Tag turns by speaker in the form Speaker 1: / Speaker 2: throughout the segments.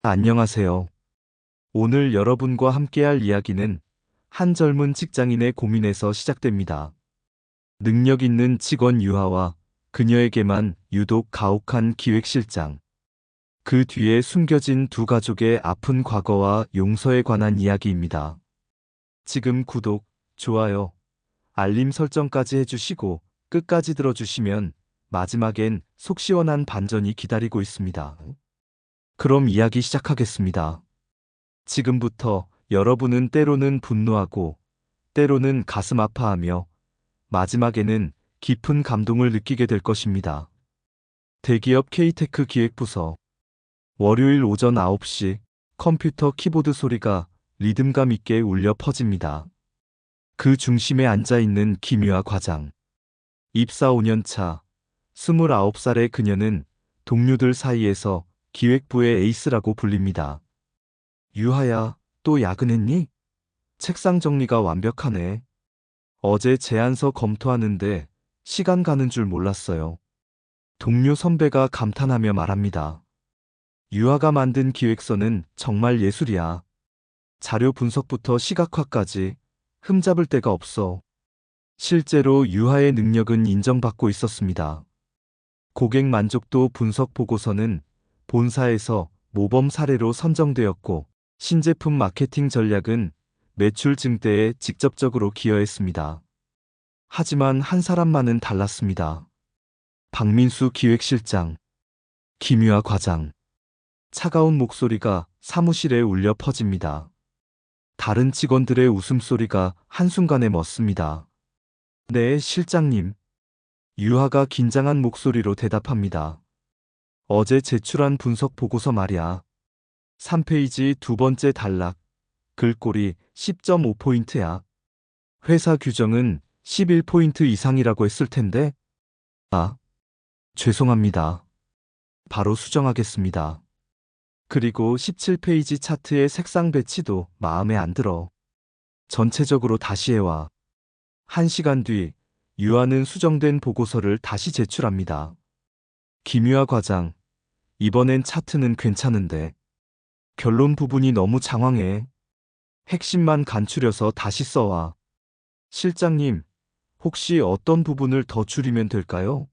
Speaker 1: 안녕하세요. 오늘 여러분과 함께할 이야기는 한 젊은 직장인의 고민에서 시작됩니다. 능력 있는 직원 유하와 그녀에게만 유독 가혹한 기획실장. 그 뒤에 숨겨진 두 가족의 아픈 과거와 용서에 관한 이야기입니다. 지금 구독, 좋아요, 알림 설정까지 해주시고 끝까지 들어주시면 마지막엔 속 시원한 반전이 기다리고 있습니다. 그럼 이야기 시작하겠습니다. 지금부터 여러분은 때로는 분노하고 때로는 가슴 아파하며 마지막에는 깊은 감동을 느끼게 될 것입니다. 대기업 K테크 기획부서. 월요일 오전 9시 컴퓨터 키보드 소리가 리듬감 있게 울려 퍼집니다. 그 중심에 앉아있는 김유아 과장. 입사 5년 차 29살의 그녀는 동료들 사이에서 기획부의 에이스라고 불립니다. 유하야, 또 야근했니? 책상 정리가 완벽하네. 어제 제안서 검토하는데 시간 가는 줄 몰랐어요. 동료 선배가 감탄하며 말합니다. 유하가 만든 기획서는 정말 예술이야. 자료 분석부터 시각화까지 흠잡을 데가 없어. 실제로 유하의 능력은 인정받고 있었습니다. 고객 만족도 분석 보고서는 본사에서 모범 사례로 선정되었고, 신제품 마케팅 전략은 매출 증대에 직접적으로 기여했습니다. 하지만 한 사람만은 달랐습니다. 박민수 기획실장, 김유아 과장. 차가운 목소리가 사무실에 울려 퍼집니다. 다른 직원들의 웃음소리가 한순간에 멎습니다. 네, 실장님. 유하가 긴장한 목소리로 대답합니다. 어제 제출한 분석 보고서 말이야. 3페이지 두 번째 단락. 글꼴이 10.5포인트야. 회사 규정은 11포인트 이상이라고 했을 텐데. 아, 죄송합니다. 바로 수정하겠습니다. 그리고 17페이지 차트의 색상 배치도 마음에 안 들어. 전체적으로 다시 해와. 1시간 뒤 유아는 수정된 보고서를 다시 제출합니다. 김유아 과장, 이번엔 차트는 괜찮은데 결론 부분이 너무 장황해. 핵심만 간추려서 다시 써와. 실장님, 혹시 어떤 부분을 더 줄이면 될까요?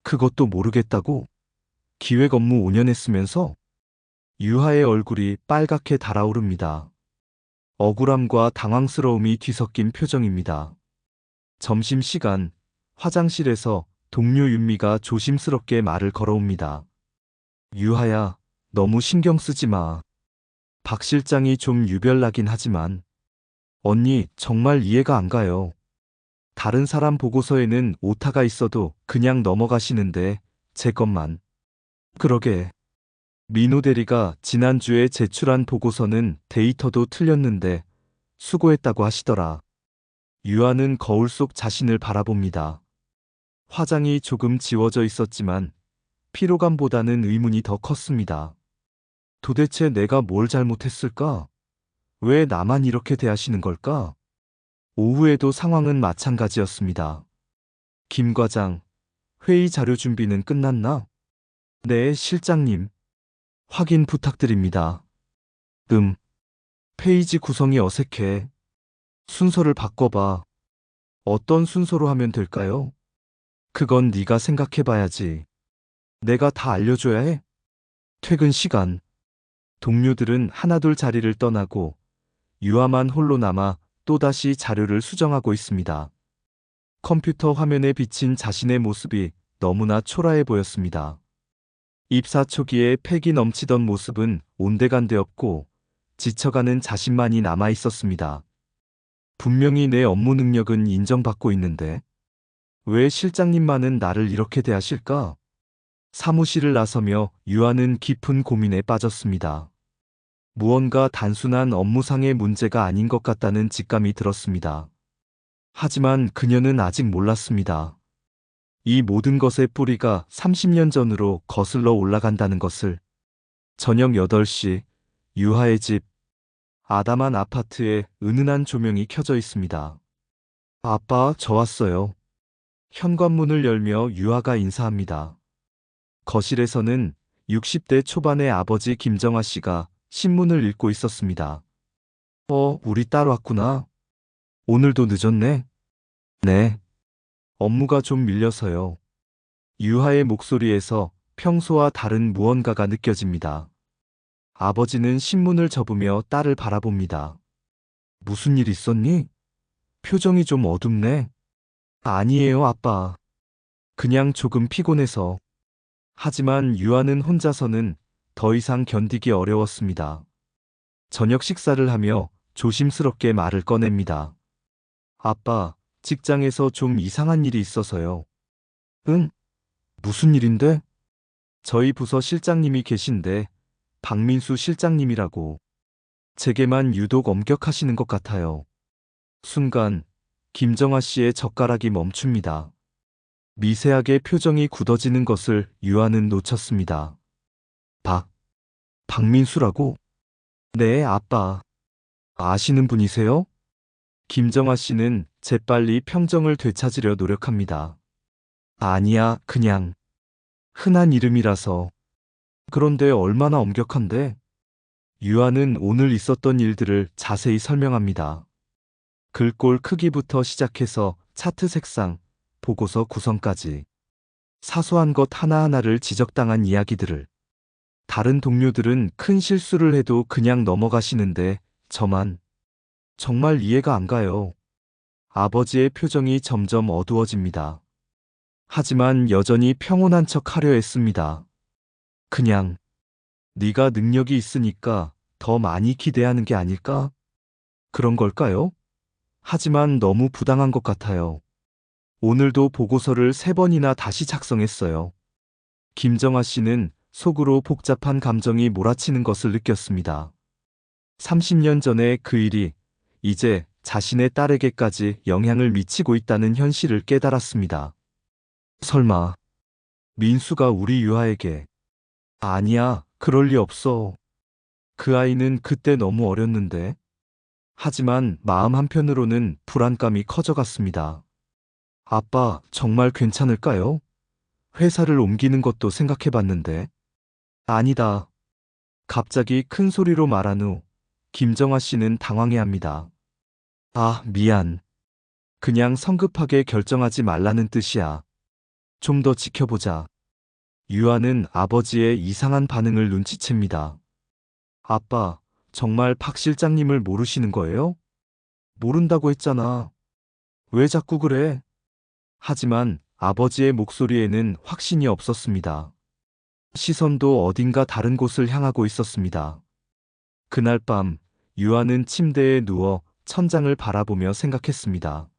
Speaker 1: 그것도 모르겠다고? 기획 업무 5년 했으면서? 유하의 얼굴이 빨갛게 달아오릅니다. 억울함과 당황스러움이 뒤섞인 표정입니다. 점심시간, 화장실에서 동료 윤미가 조심스럽게 말을 걸어옵니다. 유하야, 너무 신경 쓰지 마. 박 실장이 좀 유별나긴 하지만 언니 정말 이해가 안 가요. 다른 사람 보고서에는 오타가 있어도 그냥 넘어가시는데 제 것만. 그러게. 민호 대리가 지난주에 제출한 보고서는 데이터도 틀렸는데 수고했다고 하시더라. 유아는 거울 속 자신을 바라봅니다. 화장이 조금 지워져 있었지만 피로감보다는 의문이 더 컸습니다. 도대체 내가 뭘 잘못했을까? 왜 나만 이렇게 대하시는 걸까? 오후에도 상황은 마찬가지였습니다. 김 과장, 회의 자료 준비는 끝났나? 네, 실장님. 확인 부탁드립니다. 페이지 구성이 어색해. 순서를 바꿔봐. 어떤 순서로 하면 될까요? 그건 네가 생각해봐야지. 내가 다 알려줘야 해? 퇴근 시간. 동료들은 하나둘 자리를 떠나고 유아만 홀로 남아 또다시 자료를 수정하고 있습니다. 컴퓨터 화면에 비친 자신의 모습이 너무나 초라해 보였습니다. 입사 초기에 패기 넘치던 모습은 온데간데 없고 지쳐가는 자신만이 남아 있었습니다. 분명히 내 업무 능력은 인정받고 있는데 왜 실장님만은 나를 이렇게 대하실까? 사무실을 나서며 유아는 깊은 고민에 빠졌습니다. 무언가 단순한 업무상의 문제가 아닌 것 같다는 직감이 들었습니다. 하지만 그녀는 아직 몰랐습니다. 이 모든 것의 뿌리가 30년 전으로 거슬러 올라간다는 것을. 저녁 8시 유하의 집. 아담한 아파트에 은은한 조명이 켜져 있습니다. 아빠, 저 왔어요. 현관문을 열며 유아가 인사합니다. 거실에서는 60대 초반의 아버지 김정아 씨가 신문을 읽고 있었습니다. 우리 딸 왔구나. 오늘도 늦었네. 네. 업무가 좀 밀려서요. 유하의 목소리에서 평소와 다른 무언가가 느껴집니다. 아버지는 신문을 접으며 딸을 바라봅니다. 무슨 일 있었니? 표정이 좀 어둡네. 아니에요, 아빠. 그냥 조금 피곤해서. 하지만 유아는 혼자서는 더 이상 견디기 어려웠습니다. 저녁 식사를 하며 조심스럽게 말을 꺼냅니다. 아빠, 직장에서 좀 이상한 일이 있어서요. 응? 무슨 일인데? 저희 부서 실장님이 계신데, 박민수 실장님이라고. 제게만 유독 엄격하시는 것 같아요. 순간, 김정아 씨의 젓가락이 멈춥니다. 미세하게 표정이 굳어지는 것을 유아는 놓쳤습니다. 박민수라고? 네, 아빠. 아시는 분이세요? 김정아 씨는 재빨리 평정을 되찾으려 노력합니다. 아니야, 그냥 흔한 이름이라서. 그런데 얼마나 엄격한데? 유아는 오늘 있었던 일들을 자세히 설명합니다. 글꼴 크기부터 시작해서 차트 색상, 보고서 구성까지. 사소한 것 하나하나를 지적당한 이야기들을. 다른 동료들은 큰 실수를 해도 그냥 넘어가시는데 저만 정말 이해가 안 가요. 아버지의 표정이 점점 어두워집니다. 하지만 여전히 평온한 척 하려 했습니다. 그냥 네가 능력이 있으니까 더 많이 기대하는 게 아닐까? 그런 걸까요? 하지만 너무 부당한 것 같아요. 오늘도 보고서를 3번이나 다시 작성했어요. 김정아 씨는 속으로 복잡한 감정이 몰아치는 것을 느꼈습니다. 30년 전의 그 일이 이제 자신의 딸에게까지 영향을 미치고 있다는 현실을 깨달았습니다. 설마 민수가 우리 유아에게. 아니야, 그럴 리 없어. 그 아이는 그때 너무 어렸는데. 하지만 마음 한편으로는 불안감이 커져갔습니다. 아빠, 정말 괜찮을까요? 회사를 옮기는 것도 생각해봤는데. 아니다. 갑자기 큰 소리로 말한 후 김정아 씨는 당황해합니다. 미안. 그냥 성급하게 결정하지 말라는 뜻이야. 좀 더 지켜보자. 유아는 아버지의 이상한 반응을 눈치챕니다. 아빠, 정말 박 실장님을 모르시는 거예요? 모른다고 했잖아. 왜 자꾸 그래? 하지만 아버지의 목소리에는 확신이 없었습니다. 시선도 어딘가 다른 곳을 향하고 있었습니다. 그날 밤, 유아는 침대에 누워 천장을 바라보며 생각했습니다.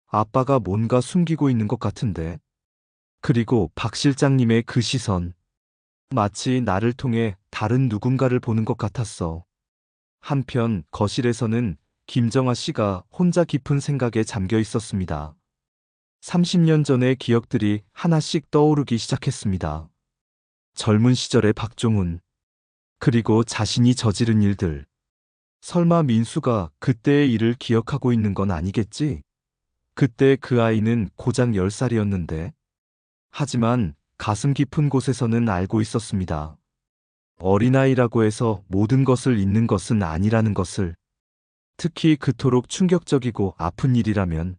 Speaker 1: 아빠가 뭔가 숨기고 있는 것 같은데. 그리고 박 실장님의 그 시선. 마치 나를 통해 다른 누군가를 보는 것 같았어. 한편 거실에서는 김정아 씨가 혼자 깊은 생각에 잠겨 있었습니다. 30년 전의 기억들이 하나씩 떠오르기 시작했습니다. 젊은 시절의 박종훈, 그리고 자신이 저지른 일들. 설마 민수가 그때의 일을 기억하고 있는 건 아니겠지? 그때 그 아이는 고작 10살이었는데. 하지만 가슴 깊은 곳에서는 알고 있었습니다. 어린아이라고 해서 모든 것을 잊는 것은 아니라는 것을. 특히 그토록 충격적이고 아픈 일이라면.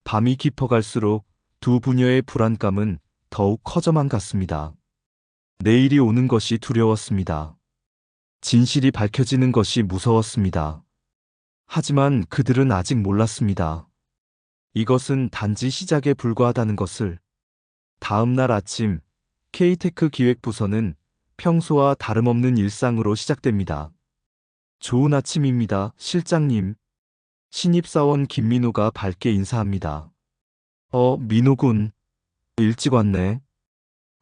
Speaker 1: 밤이 깊어갈수록 두 부녀의 불안감은 더욱 커져만 갔습니다. 내일이 오는 것이 두려웠습니다. 진실이 밝혀지는 것이 무서웠습니다. 하지만 그들은 아직 몰랐습니다. 이것은 단지 시작에 불과하다는 것을. 다음 날 아침, K테크 기획부서는 평소와 다름없는 일상으로 시작됩니다. 좋은 아침입니다, 실장님. 신입사원 김민호가 밝게 인사합니다. 민호군. 일찍 왔네.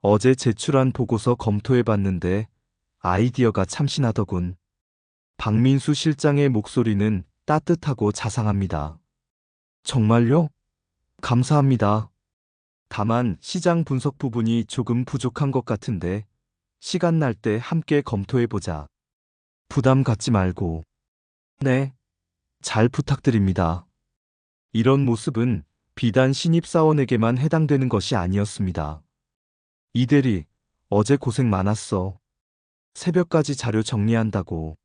Speaker 1: 어제 제출한 보고서 검토해봤는데 아이디어가 참신하더군. 박민수 실장의 목소리는 따뜻하고 자상합니다. 정말요? 감사합니다. 다만 시장 분석 부분이 조금 부족한 것 같은데 시간 날 때 함께 검토해보자. 부담 갖지 말고. 네, 잘 부탁드립니다. 이런 모습은 비단 신입사원에게만 해당되는 것이 아니었습니다. 이 대리, 어제 고생 많았어. 새벽까지 자료 정리한다고.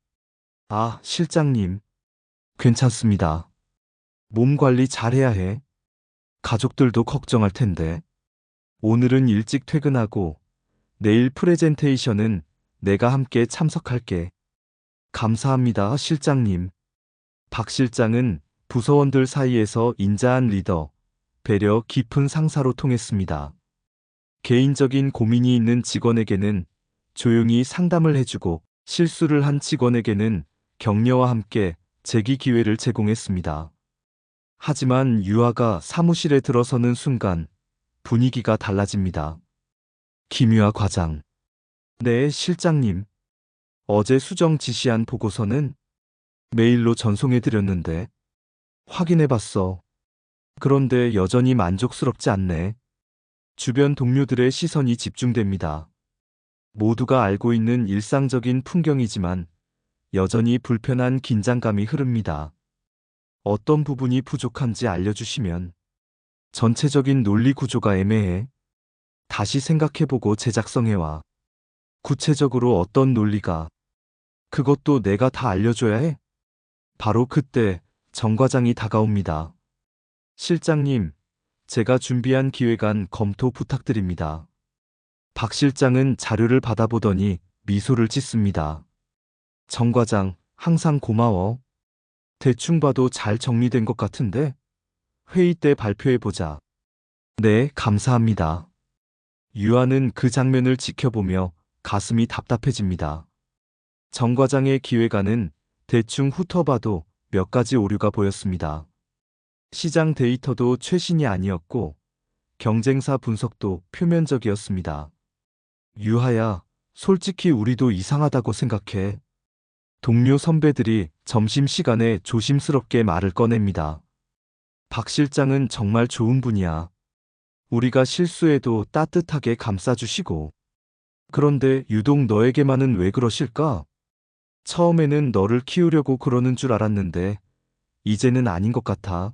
Speaker 1: 아, 실장님. 괜찮습니다. 몸 관리 잘해야 해. 가족들도 걱정할 텐데. 오늘은 일찍 퇴근하고 내일 프레젠테이션은 내가 함께 참석할게. 감사합니다, 실장님. 박 실장은 부서원들 사이에서 인자한 리더, 배려 깊은 상사로 통했습니다. 개인적인 고민이 있는 직원에게는 조용히 상담을 해주고 실수를 한 직원에게는 격려와 함께 재기 기회를 제공했습니다. 하지만 유아가 사무실에 들어서는 순간 분위기가 달라집니다. 김유아 과장. 네, 실장님. 어제 수정 지시한 보고서는 메일로 전송해드렸는데 확인해봤어. 그런데 여전히 만족스럽지 않네. 주변 동료들의 시선이 집중됩니다. 모두가 알고 있는 일상적인 풍경이지만 여전히 불편한 긴장감이 흐릅니다. 어떤 부분이 부족한지 알려주시면. 전체적인 논리 구조가 애매해. 다시 생각해보고 제작성해와. 구체적으로 어떤 논리가. 그것도 내가 다 알려줘야 해? 바로 그때 정 과장이 다가옵니다. 실장님, 제가 준비한 기획안 검토 부탁드립니다. 박 실장은 자료를 받아보더니 미소를 짓습니다. 정 과장, 항상 고마워. 대충 봐도 잘 정리된 것 같은데? 회의 때 발표해보자. 네, 감사합니다. 유아는 그 장면을 지켜보며 가슴이 답답해집니다. 정 과장의 기획안은 대충 훑어봐도 몇 가지 오류가 보였습니다. 시장 데이터도 최신이 아니었고 경쟁사 분석도 표면적이었습니다. 유하야, 솔직히 우리도 이상하다고 생각해. 동료 선배들이 점심시간에 조심스럽게 말을 꺼냅니다. 박 실장은 정말 좋은 분이야. 우리가 실수해도 따뜻하게 감싸주시고. 그런데 유독 너에게만은 왜 그러실까? 처음에는 너를 키우려고 그러는 줄 알았는데 이제는 아닌 것 같아.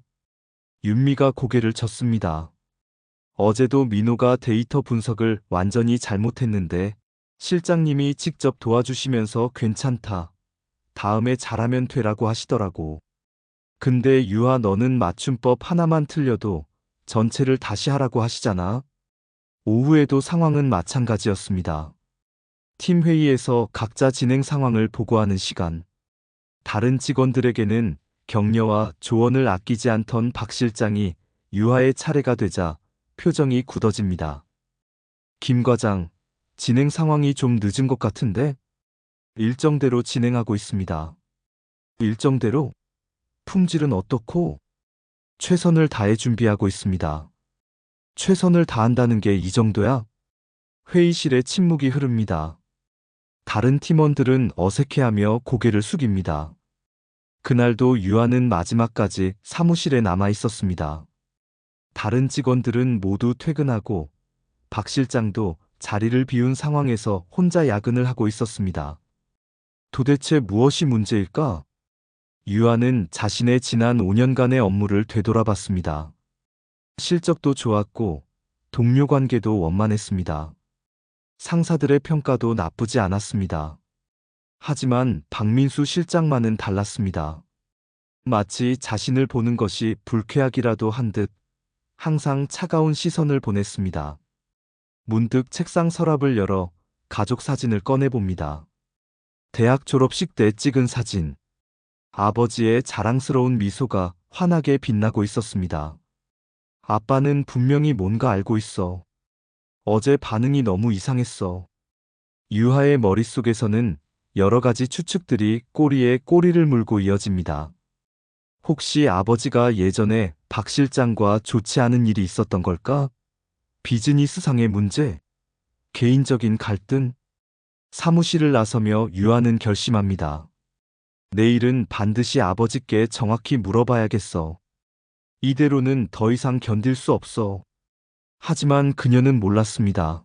Speaker 1: 윤미가 고개를 젓습니다. 어제도 민호가 데이터 분석을 완전히 잘못했는데 실장님이 직접 도와주시면서 괜찮다. 다음에 잘하면 되라고 하시더라고. 근데 유아 너는 맞춤법 하나만 틀려도 전체를 다시 하라고 하시잖아. 오후에도 상황은 마찬가지였습니다. 팀 회의에서 각자 진행 상황을 보고하는 시간. 다른 직원들에게는 격려와 조언을 아끼지 않던 박 실장이 유아의 차례가 되자 표정이 굳어집니다. 김 과장, 진행 상황이 좀 늦은 것 같은데? 일정대로 진행하고 있습니다. 일정대로? 품질은 어떻고? 최선을 다해 준비하고 있습니다. 최선을 다한다는 게 이 정도야? 회의실에 침묵이 흐릅니다. 다른 팀원들은 어색해하며 고개를 숙입니다. 그날도 유아는 마지막까지 사무실에 남아 있었습니다. 다른 직원들은 모두 퇴근하고 박 실장도 자리를 비운 상황에서 혼자 야근을 하고 있었습니다. 도대체 무엇이 문제일까? 유아는 자신의 지난 5년간의 업무를 되돌아봤습니다. 실적도 좋았고 동료 관계도 원만했습니다. 상사들의 평가도 나쁘지 않았습니다. 하지만 박민수 실장만은 달랐습니다. 마치 자신을 보는 것이 불쾌하기라도 한 듯 항상 차가운 시선을 보냈습니다. 문득 책상 서랍을 열어 가족 사진을 꺼내봅니다. 대학 졸업식 때 찍은 사진. 아버지의 자랑스러운 미소가 환하게 빛나고 있었습니다. 아빠는 분명히 뭔가 알고 있어. 어제 반응이 너무 이상했어. 유하의 머릿속에서는 여러 가지 추측들이 꼬리에 꼬리를 물고 이어집니다. 혹시 아버지가 예전에 박 실장과 좋지 않은 일이 있었던 걸까? 비즈니스상의 문제? 개인적인 갈등? 사무실을 나서며 유아는 결심합니다. 내일은 반드시 아버지께 정확히 물어봐야겠어. 이대로는 더 이상 견딜 수 없어. 하지만 그녀는 몰랐습니다.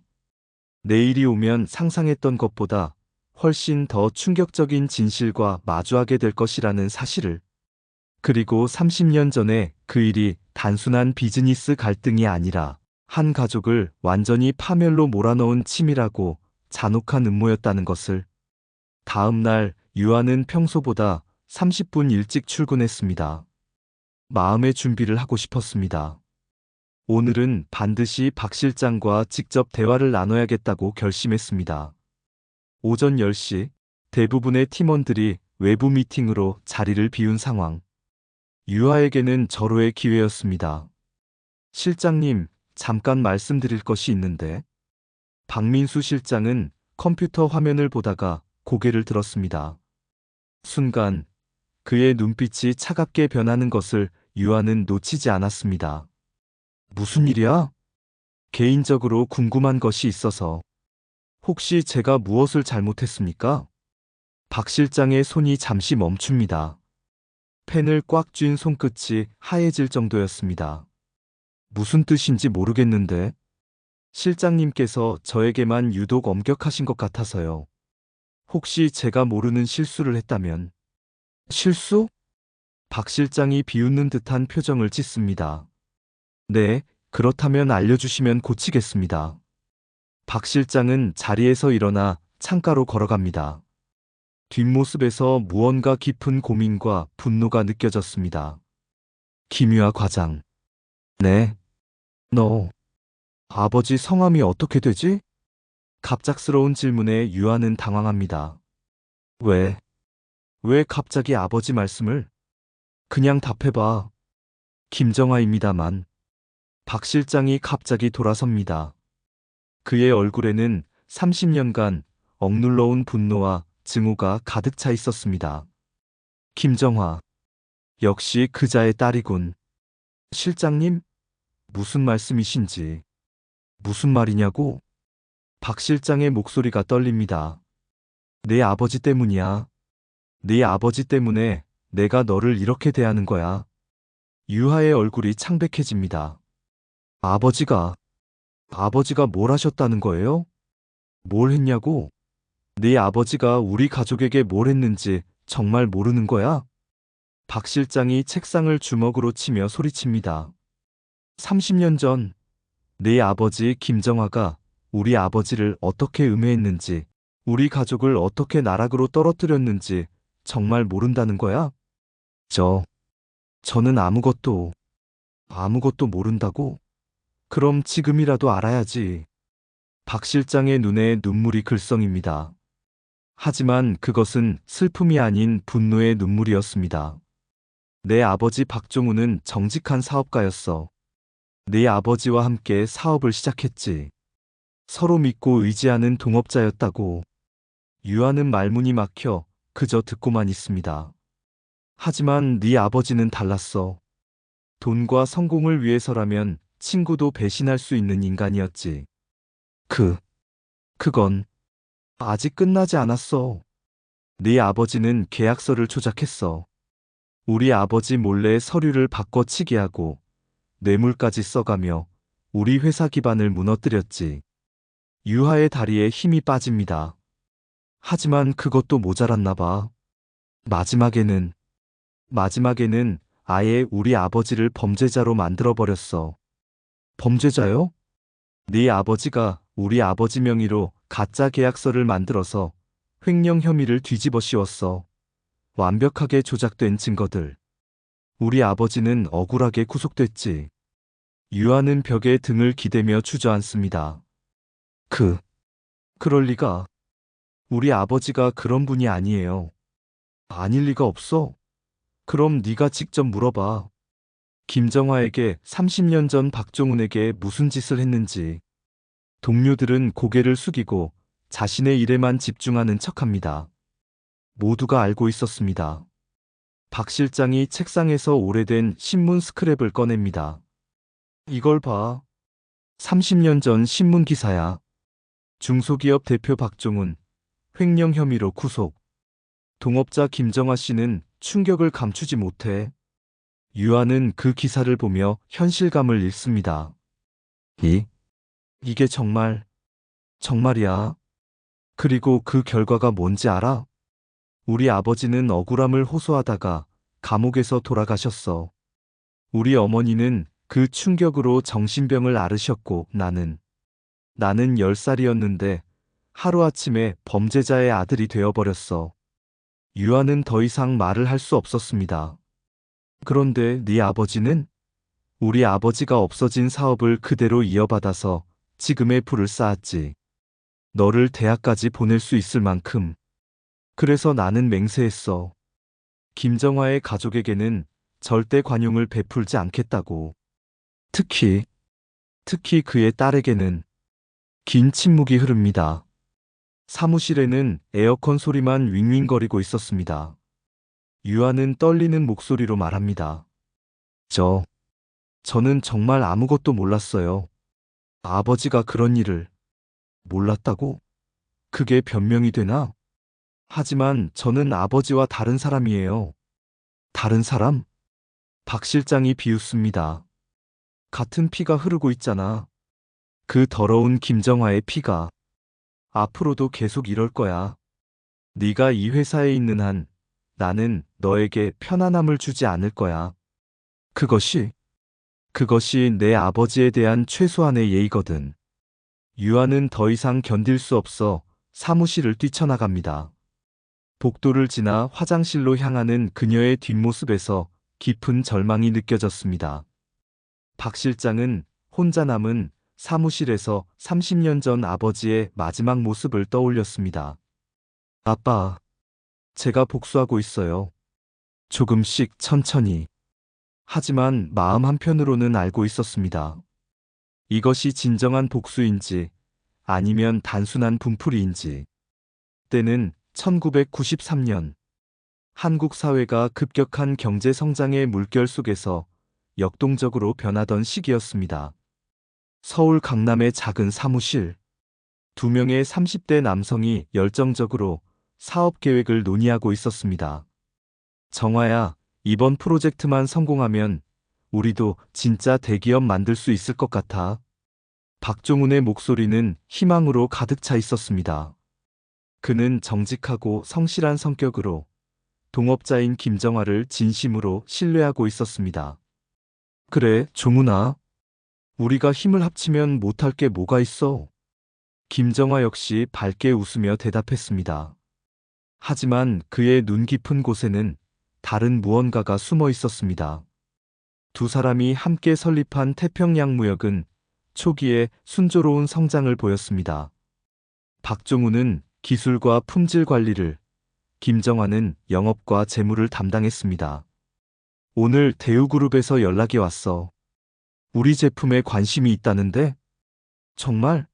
Speaker 1: 내일이 오면 상상했던 것보다 훨씬 더 충격적인 진실과 마주하게 될 것이라는 사실을. 그리고 30년 전에 그 일이 단순한 비즈니스 갈등이 아니라 한 가족을 완전히 파멸로 몰아넣은 치밀하고 잔혹한 음모였다는 것을. 다음 날 유아는 평소보다 30분 일찍 출근했습니다. 마음의 준비를 하고 싶었습니다. 오늘은 반드시 박 실장과 직접 대화를 나눠야겠다고 결심했습니다. 오전 10시 대부분의 팀원들이 외부 미팅으로 자리를 비운 상황. 유아에게는 절호의 기회였습니다. 실장님, 잠깐 말씀드릴 것이 있는데. 박민수 실장은 컴퓨터 화면을 보다가 고개를 들었습니다. 순간 그의 눈빛이 차갑게 변하는 것을 유아는 놓치지 않았습니다. 무슨 일이야? 개인적으로 궁금한 것이 있어서. 혹시 제가 무엇을 잘못했습니까? 박 실장의 손이 잠시 멈춥니다. 펜을 꽉 쥔 손끝이 하얘질 정도였습니다. 무슨 뜻인지 모르겠는데. 실장님께서 저에게만 유독 엄격하신 것 같아서요. 혹시 제가 모르는 실수를 했다면. 실수? 박 실장이 비웃는 듯한 표정을 짓습니다. 네, 그렇다면 알려주시면 고치겠습니다. 박 실장은 자리에서 일어나 창가로 걸어갑니다. 뒷모습에서 무언가 깊은 고민과 분노가 느껴졌습니다. 김유아 과장. 네. 너, 아버지 성함이 어떻게 되지? 갑작스러운 질문에 유아는 당황합니다. 왜? 왜 갑자기 아버지 말씀을? 그냥 답해봐. 김정아입니다만. 박 실장이 갑자기 돌아섭니다. 그의 얼굴에는 30년간 억눌러온 분노와 증오가 가득 차 있었습니다. 김정화. 역시 그자의 딸이군. 실장님? 무슨 말씀이신지. 무슨 말이냐고? 박 실장의 목소리가 떨립니다. 내 아버지 때문이야. 네 아버지 때문에 내가 너를 이렇게 대하는 거야. 유하의 얼굴이 창백해집니다. 아버지가 뭘 하셨다는 거예요? 뭘 했냐고? 네 아버지가 우리 가족에게 뭘 했는지 정말 모르는 거야? 박 실장이 책상을 주먹으로 치며 소리칩니다. 30년 전 네 아버지 김정화가 우리 아버지를 어떻게 음해했는지, 우리 가족을 어떻게 나락으로 떨어뜨렸는지 정말 모른다는 거야? 저는 아무것도 모른다고? 그럼 지금이라도 알아야지. 박 실장의 눈에 눈물이 글썽입니다. 하지만 그것은 슬픔이 아닌 분노의 눈물이었습니다. 내 아버지 박종우는 정직한 사업가였어. 네 아버지와 함께 사업을 시작했지. 서로 믿고 의지하는 동업자였다고. 유아는 말문이 막혀 그저 듣고만 있습니다. 하지만 네 아버지는 달랐어. 돈과 성공을 위해서라면 친구도 배신할 수 있는 인간이었지. 그건 아직 끝나지 않았어. 네 아버지는 계약서를 조작했어. 우리 아버지 몰래 서류를 바꿔치기 하고 뇌물까지 써가며 우리 회사 기반을 무너뜨렸지. 유하의 다리에 힘이 빠집니다. 하지만 그것도 모자랐나 봐. 마지막에는 아예 우리 아버지를 범죄자로 만들어버렸어. 범죄자요? 네 아버지가 우리 아버지 명의로 가짜 계약서를 만들어서 횡령 혐의를 뒤집어 씌웠어. 완벽하게 조작된 증거들. 우리 아버지는 억울하게 구속됐지. 유아는 벽에 등을 기대며 주저앉습니다. 그럴 리가. 우리 아버지가 그런 분이 아니에요. 아닐 리가 없어. 그럼 네가 직접 물어봐. 김정화에게 30년 전 박종훈에게 무슨 짓을 했는지. 동료들은 고개를 숙이고 자신의 일에만 집중하는 척합니다. 모두가 알고 있었습니다. 박 실장이 책상에서 오래된 신문 스크랩을 꺼냅니다. 이걸 봐. 30년 전 신문 기사야. 중소기업 대표 박종훈, 횡령 혐의로 구속. 동업자 김정화 씨는 충격을 감추지 못해. 유아는 그 기사를 보며 현실감을 잃습니다. 이게 정말이야. 그리고 그 결과가 뭔지 알아? 우리 아버지는 억울함을 호소하다가 감옥에서 돌아가셨어. 우리 어머니는 그 충격으로 정신병을 앓으셨고 나는 10살이었는데 하루아침에 범죄자의 아들이 되어버렸어. 유아는 더 이상 말을 할 수 없었습니다. 그런데 네 아버지는? 우리 아버지가 없어진 사업을 그대로 이어받아서 지금의 부를 쌓았지. 너를 대학까지 보낼 수 있을 만큼. 그래서 나는 맹세했어. 김정화의 가족에게는 절대 관용을 베풀지 않겠다고. 특히 그의 딸에게는. 긴 침묵이 흐릅니다. 사무실에는 에어컨 소리만 윙윙거리고 있었습니다. 유아는 떨리는 목소리로 말합니다. 저는 정말 아무것도 몰랐어요. 아버지가 그런 일을 몰랐다고? 그게 변명이 되나? 하지만 저는 아버지와 다른 사람이에요. 다른 사람? 박 실장이 비웃습니다. 같은 피가 흐르고 있잖아. 그 더러운 김정화의 피가. 앞으로도 계속 이럴 거야. 네가 이 회사에 있는 한 나는 너에게 편안함을 주지 않을 거야. 그것이 내 아버지에 대한 최소한의 예의거든. 유아는 더 이상 견딜 수 없어 사무실을 뛰쳐나갑니다. 복도를 지나 화장실로 향하는 그녀의 뒷모습에서 깊은 절망이 느껴졌습니다. 박 실장은 혼자 남은 사무실에서 30년 전 아버지의 마지막 모습을 떠올렸습니다. 아빠, 제가 복수하고 있어요. 조금씩 천천히. 하지만 마음 한편으로는 알고 있었습니다. 이것이 진정한 복수인지 아니면 단순한 분풀이인지. 때는 1993년. 한국 사회가 급격한 경제 성장의 물결 속에서 역동적으로 변하던 시기였습니다. 서울 강남의 작은 사무실. 2명의 30대 남성이 열정적으로 사업 계획을 논의하고 있었습니다. 정화야, 이번 프로젝트만 성공하면 우리도 진짜 대기업 만들 수 있을 것 같아. 박종훈의 목소리는 희망으로 가득 차 있었습니다. 그는 정직하고 성실한 성격으로 동업자인 김정화를 진심으로 신뢰하고 있었습니다. 그래, 종훈아. 우리가 힘을 합치면 못할 게 뭐가 있어? 김정화 역시 밝게 웃으며 대답했습니다. 하지만 그의 눈 깊은 곳에는 다른 무언가가 숨어 있었습니다. 두 사람이 함께 설립한 태평양무역은 초기에 순조로운 성장을 보였습니다. 박종훈은 기술과 품질 관리를, 김정화는 영업과 재무를 담당했습니다. 오늘 대우그룹에서 연락이 왔어. 우리 제품에 관심이 있다는데? 정말?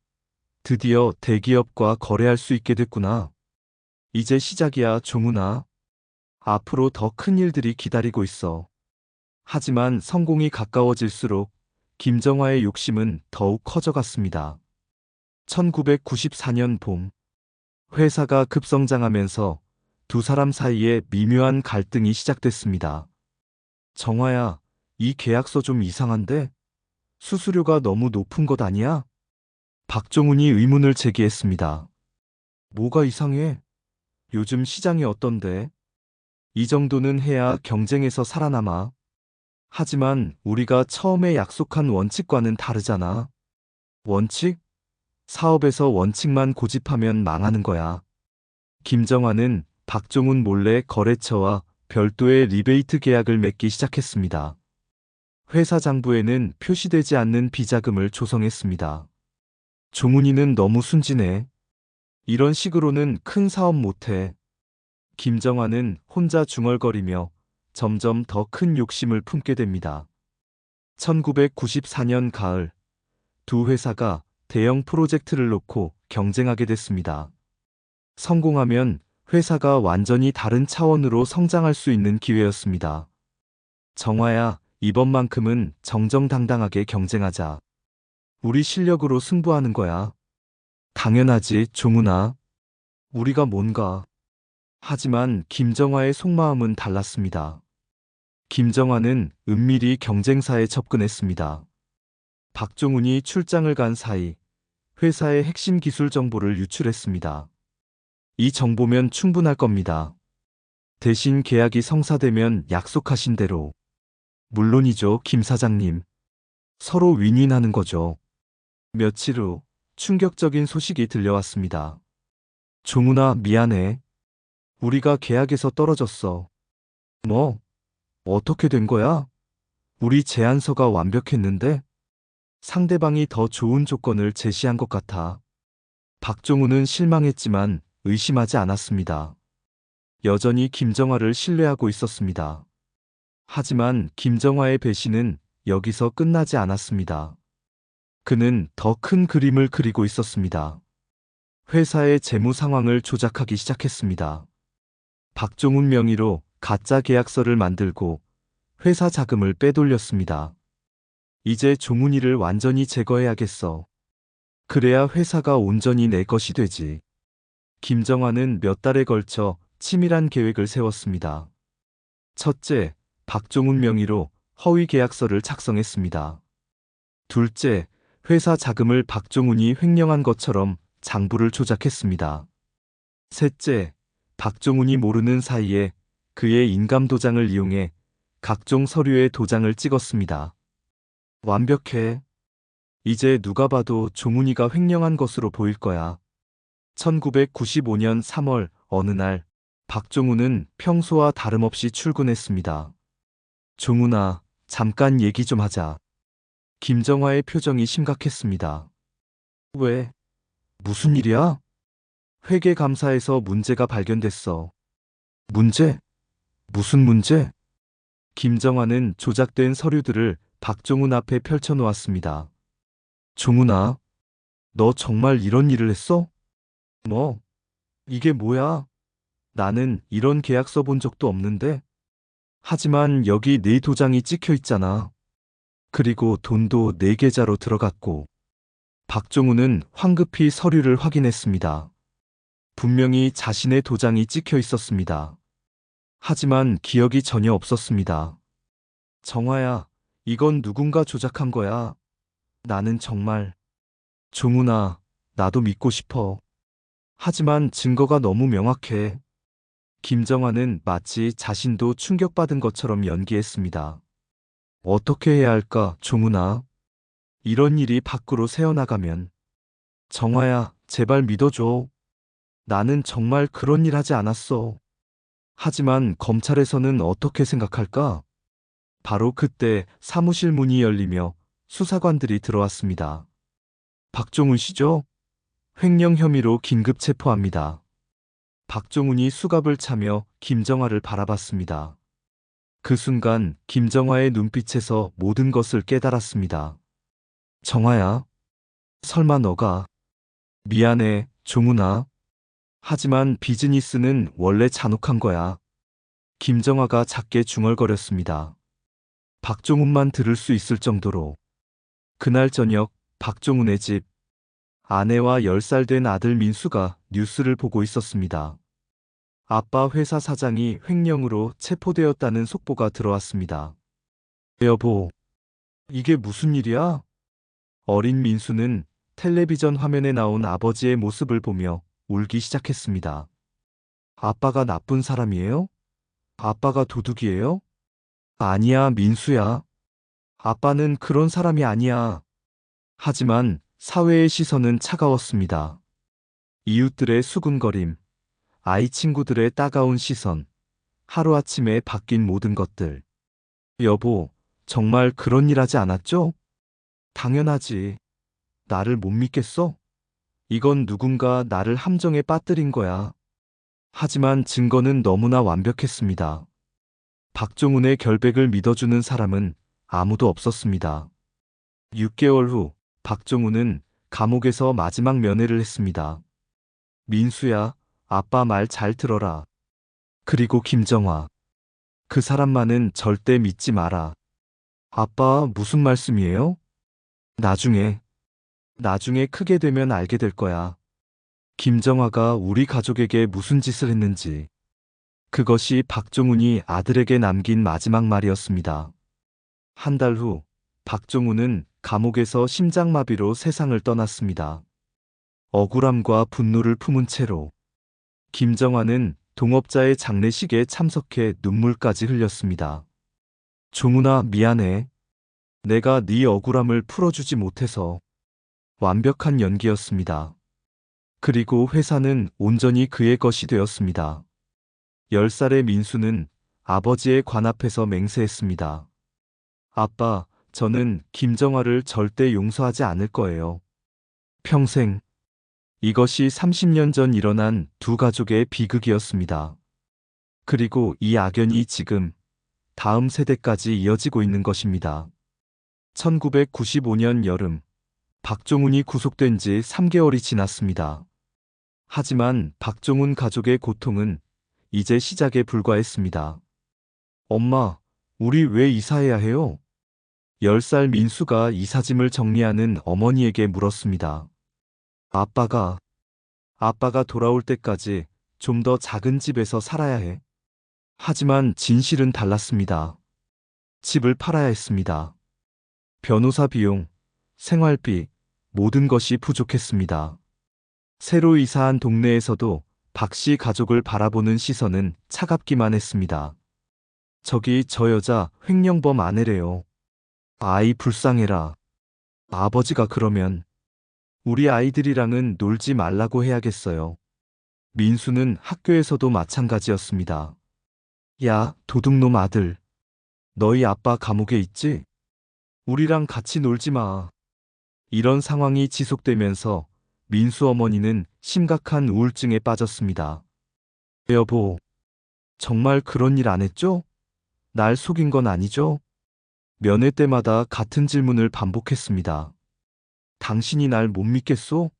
Speaker 1: 드디어 대기업과 거래할 수 있게 됐구나. 이제 시작이야, 종훈아. 앞으로 더 큰 일들이 기다리고 있어. 하지만 성공이 가까워질수록 김정화의 욕심은 더욱 커져갔습니다. 1994년 봄, 회사가 급성장하면서 두 사람 사이에 미묘한 갈등이 시작됐습니다. 정화야, 이 계약서 좀 이상한데? 수수료가 너무 높은 것 아니야? 박종훈이 의문을 제기했습니다. 뭐가 이상해? 요즘 시장이 어떤데? 이 정도는 해야 경쟁에서 살아남아. 하지만 우리가 처음에 약속한 원칙과는 다르잖아. 원칙? 사업에서 원칙만 고집하면 망하는 거야. 김정화는 박종훈 몰래 거래처와 별도의 리베이트 계약을 맺기 시작했습니다. 회사 장부에는 표시되지 않는 비자금을 조성했습니다. 종훈이는 너무 순진해. 이런 식으로는 큰 사업 못해. 김정화는 혼자 중얼거리며 점점 더 큰 욕심을 품게 됩니다. 1994년 가을, 두 회사가 대형 프로젝트를 놓고 경쟁하게 됐습니다. 성공하면 회사가 완전히 다른 차원으로 성장할 수 있는 기회였습니다. 정화야, 이번만큼은 정정당당하게 경쟁하자. 우리 실력으로 승부하는 거야. 당연하지, 종훈아. 우리가 뭔가. 하지만 김정화의 속마음은 달랐습니다. 김정화는 은밀히 경쟁사에 접근했습니다. 박종훈이 출장을 간 사이 회사의 핵심 기술 정보를 유출했습니다. 이 정보면 충분할 겁니다. 대신 계약이 성사되면 약속하신 대로. 물론이죠, 김 사장님. 서로 윈윈하는 거죠. 며칠 후 충격적인 소식이 들려왔습니다. 종훈아, 미안해. 우리가 계약에서 떨어졌어. 뭐? 어떻게 된 거야? 우리 제안서가 완벽했는데 상대방이 더 좋은 조건을 제시한 것 같아. 박종훈은 실망했지만 의심하지 않았습니다. 여전히 김정화를 신뢰하고 있었습니다. 하지만 김정화의 배신은 여기서 끝나지 않았습니다. 그는 더 큰 그림을 그리고 있었습니다. 회사의 재무 상황을 조작하기 시작했습니다. 박종훈 명의로 가짜 계약서를 만들고 회사 자금을 빼돌렸습니다. 이제 종훈이를 완전히 제거해야겠어. 그래야 회사가 온전히 내 것이 되지. 김정화는 몇 달에 걸쳐 치밀한 계획을 세웠습니다. 첫째, 박종훈 명의로 허위 계약서를 작성했습니다. 둘째, 회사 자금을 박종훈이 횡령한 것처럼 장부를 조작했습니다. 셋째, 박종훈이 모르는 사이에 그의 인감도장을 이용해 각종 서류에 도장을 찍었습니다. 완벽해. 이제 누가 봐도 종훈이가 횡령한 것으로 보일 거야. 1995년 3월 어느 날 박종훈은 평소와 다름없이 출근했습니다. 종훈아, 잠깐 얘기 좀 하자. 김정화의 표정이 심각했습니다. 왜? 무슨 일이야? 회계감사에서 문제가 발견됐어. 문제? 무슨 문제? 김정화는 조작된 서류들을 박종훈 앞에 펼쳐놓았습니다. 종훈아, 너 정말 이런 일을 했어? 뭐? 이게 뭐야? 나는 이런 계약서 본 적도 없는데? 하지만 여기 네 도장이 찍혀 있잖아. 그리고 돈도 네 계좌로 들어갔고. 박종훈은 황급히 서류를 확인했습니다. 분명히 자신의 도장이 찍혀 있었습니다. 하지만 기억이 전혀 없었습니다. 정화야, 이건 누군가 조작한 거야. 나는 정말. 종훈아, 나도 믿고 싶어. 하지만 증거가 너무 명확해. 김정화는 마치 자신도 충격받은 것처럼 연기했습니다. 어떻게 해야 할까, 종훈아? 이런 일이 밖으로 새어나가면. 정화야, 제발 믿어줘. 나는 정말 그런 일 하지 않았어. 하지만 검찰에서는 어떻게 생각할까? 바로 그때 사무실 문이 열리며 수사관들이 들어왔습니다. 박종훈 씨죠? 횡령 혐의로 긴급 체포합니다. 박종훈이 수갑을 차며 김정화를 바라봤습니다. 그 순간 김정화의 눈빛에서 모든 것을 깨달았습니다. 정화야, 설마 너가. 미안해, 종훈아. 하지만 비즈니스는 원래 잔혹한 거야. 김정화가 작게 중얼거렸습니다. 박종훈만 들을 수 있을 정도로. 그날 저녁 박종훈의 집. 아내와 10살 된 아들 민수가 뉴스를 보고 있었습니다. 아빠 회사 사장이 횡령으로 체포되었다는 속보가 들어왔습니다. 여보, 이게 무슨 일이야? 어린 민수는 텔레비전 화면에 나온 아버지의 모습을 보며 울기 시작했습니다. 아빠가 나쁜 사람이에요? 아빠가 도둑이에요? 아니야, 민수야. 아빠는 그런 사람이 아니야. 하지만 사회의 시선은 차가웠습니다. 이웃들의 수군거림, 아이 친구들의 따가운 시선, 하루아침에 바뀐 모든 것들. 여보, 정말 그런 일 하지 않았죠? 당연하지. 나를 못 믿겠어? 이건 누군가 나를 함정에 빠뜨린 거야. 하지만 증거는 너무나 완벽했습니다. 박종훈의 결백을 믿어주는 사람은 아무도 없었습니다. 6개월 후 박종훈은 감옥에서 마지막 면회를 했습니다. 민수야, 아빠 말 잘 들어라. 그리고 김정화. 그 사람만은 절대 믿지 마라. 아빠, 무슨 말씀이에요? 나중에 크게 되면 알게 될 거야. 김정화가 우리 가족에게 무슨 짓을 했는지. 그것이 박종훈이 아들에게 남긴 마지막 말이었습니다. 한 달 후 박종훈은 감옥에서 심장마비로 세상을 떠났습니다. 억울함과 분노를 품은 채로 김정화는 동업자의 장례식에 참석해 눈물까지 흘렸습니다. 종훈아, 미안해. 내가 네 억울함을 풀어주지 못해서. 완벽한 연기였습니다. 그리고 회사는 온전히 그의 것이 되었습니다. 10살의 민수는 아버지의 관 앞에서 맹세했습니다. 아빠, 저는 김정아를 절대 용서하지 않을 거예요. 평생. 이것이 30년 전 일어난 두 가족의 비극이었습니다. 그리고 이 악연이 지금 다음 세대까지 이어지고 있는 것입니다. 1995년 여름, 박종훈이 구속된 지 3개월이 지났습니다. 하지만 박종훈 가족의 고통은 이제 시작에 불과했습니다. 엄마, 우리 왜 이사해야 해요? 10살 민수가 이삿짐을 정리하는 어머니에게 물었습니다. 아빠가 돌아올 때까지 좀 더 작은 집에서 살아야 해. 하지만 진실은 달랐습니다. 집을 팔아야 했습니다. 변호사 비용, 생활비, 모든 것이 부족했습니다. 새로 이사한 동네에서도 박 씨 가족을 바라보는 시선은 차갑기만 했습니다. 저기 저 여자 횡령범 아내래요. 아이 불쌍해라. 아버지가 그러면 우리 아이들이랑은 놀지 말라고 해야겠어요. 민수는 학교에서도 마찬가지였습니다. 야, 도둑놈 아들. 너희 아빠 감옥에 있지? 우리랑 같이 놀지 마. 이런 상황이 지속되면서 민수 어머니는 심각한 우울증에 빠졌습니다. 여보, 정말 그런 일 안 했죠? 날 속인 건 아니죠? 면회 때마다 같은 질문을 반복했습니다. 당신이 날 못 믿겠소?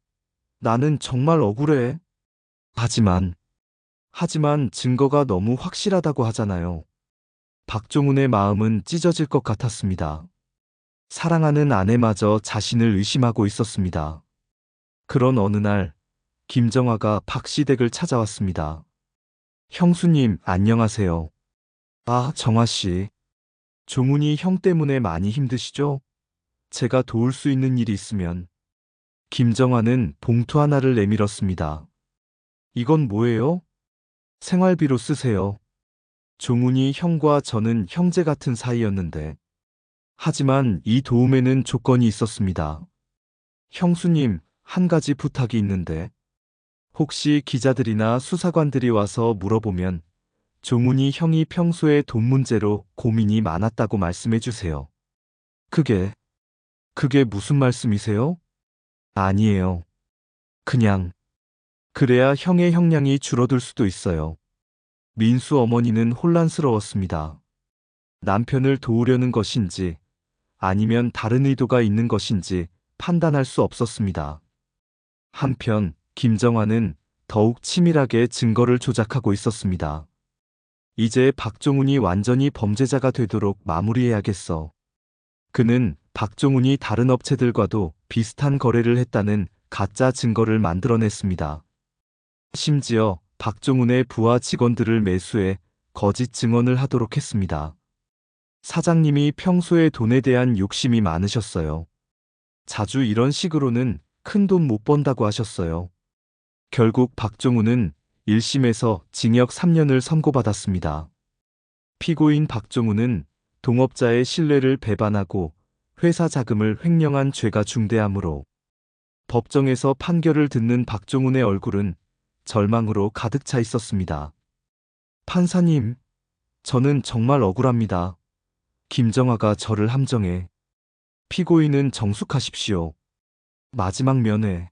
Speaker 1: 나는 정말 억울해. 하지만 증거가 너무 확실하다고 하잖아요. 박종훈의 마음은 찢어질 것 같았습니다. 사랑하는 아내마저 자신을 의심하고 있었습니다. 그런 어느 날, 김정아가 박씨 댁을 찾아왔습니다. 형수님, 안녕하세요. 아, 정아씨. 종훈이 형 때문에 많이 힘드시죠? 제가 도울 수 있는 일이 있으면. 김정아는 봉투 하나를 내밀었습니다. 이건 뭐예요? 생활비로 쓰세요. 종훈이 형과 저는 형제 같은 사이였는데. 하지만 이 도움에는 조건이 있었습니다. 형수님, 한 가지 부탁이 있는데. 혹시 기자들이나 수사관들이 와서 물어보면 종훈이 형이 평소에 돈 문제로 고민이 많았다고 말씀해 주세요. 그게 무슨 말씀이세요? 아니에요. 그냥. 그래야 형의 형량이 줄어들 수도 있어요. 민수 어머니는 혼란스러웠습니다. 남편을 도우려는 것인지 아니면 다른 의도가 있는 것인지 판단할 수 없었습니다. 한편 김정아는 더욱 치밀하게 증거를 조작하고 있었습니다. 이제 박종훈이 완전히 범죄자가 되도록 마무리해야겠어. 그는 박종훈이 다른 업체들과도 비슷한 거래를 했다는 가짜 증거를 만들어냈습니다. 심지어 박종훈의 부하 직원들을 매수해 거짓 증언을 하도록 했습니다. 사장님이 평소에 돈에 대한 욕심이 많으셨어요. 자주 이런 식으로는 큰 돈 못 번다고 하셨어요. 결국 박종훈은 1심에서 징역 3년을 선고받았습니다. 피고인 박종훈은 동업자의 신뢰를 배반하고 회사 자금을 횡령한 죄가 중대하므로 법정에서 판결을 듣는 박종훈의 얼굴은 절망으로 가득 차 있었습니다. 판사님, 저는 정말 억울합니다. 김정아가 저를 함정해. 피고인은 정숙하십시오. 마지막 면회.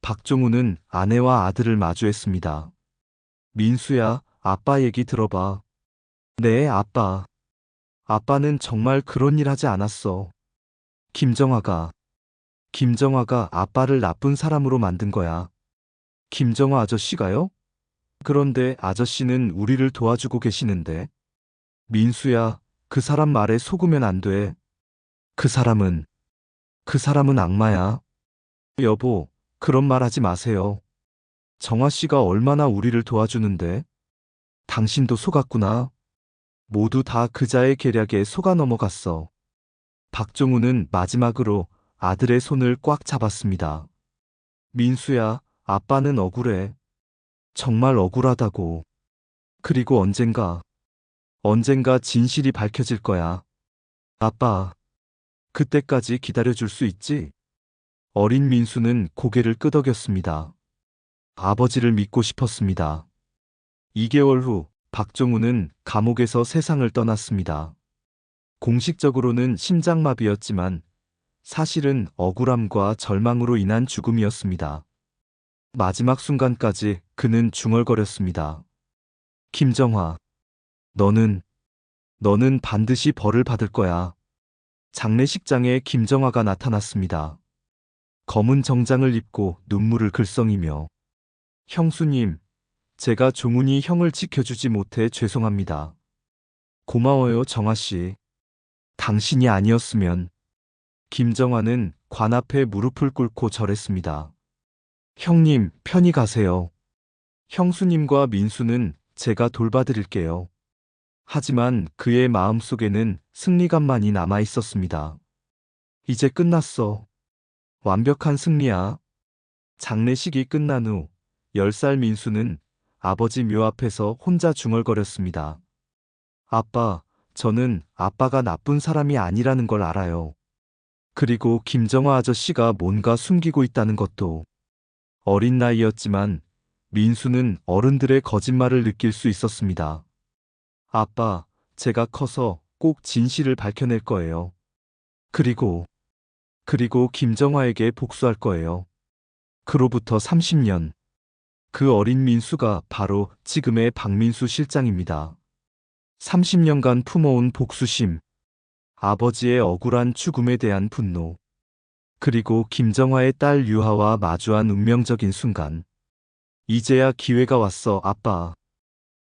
Speaker 1: 박종훈은 아내와 아들을 마주했습니다. 민수야, 아빠 얘기 들어봐. 네, 아빠. 아빠는 정말 그런 일 하지 않았어. 김정아가 아빠를 나쁜 사람으로 만든 거야. 김정아 아저씨가요? 그런데 아저씨는 우리를 도와주고 계시는데. 민수야, 그 사람 말에 속으면 안 돼. 그 사람은 악마야. 여보, 그런 말 하지 마세요. 정아 씨가 얼마나 우리를 도와주는데. 당신도 속았구나. 모두 다 그자의 계략에 속아 넘어갔어. 박종훈은 마지막으로 아들의 손을 꽉 잡았습니다. 민수야, 아빠는 억울해. 정말 억울하다고. 그리고 언젠가 진실이 밝혀질 거야. 아빠. 그때까지 기다려줄 수 있지? 어린 민수는 고개를 끄덕였습니다. 아버지를 믿고 싶었습니다. 2개월 후 박종훈은 감옥에서 세상을 떠났습니다. 공식적으로는 심장마비였지만 사실은 억울함과 절망으로 인한 죽음이었습니다. 마지막 순간까지 그는 중얼거렸습니다. 김정화, 너는 반드시 벌을 받을 거야. 장례식장에 김정화가 나타났습니다. 검은 정장을 입고 눈물을 글썽이며 형수님, 제가 종훈이 형을 지켜주지 못해 죄송합니다. 고마워요, 정화 씨. 당신이 아니었으면. 김정화는 관 앞에 무릎을 꿇고 절했습니다. 형님, 편히 가세요. 형수님과 민수는 제가 돌봐드릴게요. 하지만 그의 마음속에는 승리감만이 남아 있었습니다. 이제 끝났어. 완벽한 승리야. 장례식이 끝난 후 10살 민수는 아버지 묘 앞에서 혼자 중얼거렸습니다. 아빠, 저는 아빠가 나쁜 사람이 아니라는 걸 알아요. 그리고 김정화 아저씨가 뭔가 숨기고 있다는 것도. 어린 나이였지만 민수는 어른들의 거짓말을 느낄 수 있었습니다. 아빠, 제가 커서 꼭 진실을 밝혀낼 거예요. 그리고 김정화에게 복수할 거예요. 그로부터 30년. 그 어린 민수가 바로 지금의 박민수 실장입니다. 30년간 품어온 복수심, 아버지의 억울한 죽음에 대한 분노, 그리고 김정화의 딸 유하와 마주한 운명적인 순간. 이제야 기회가 왔어, 아빠.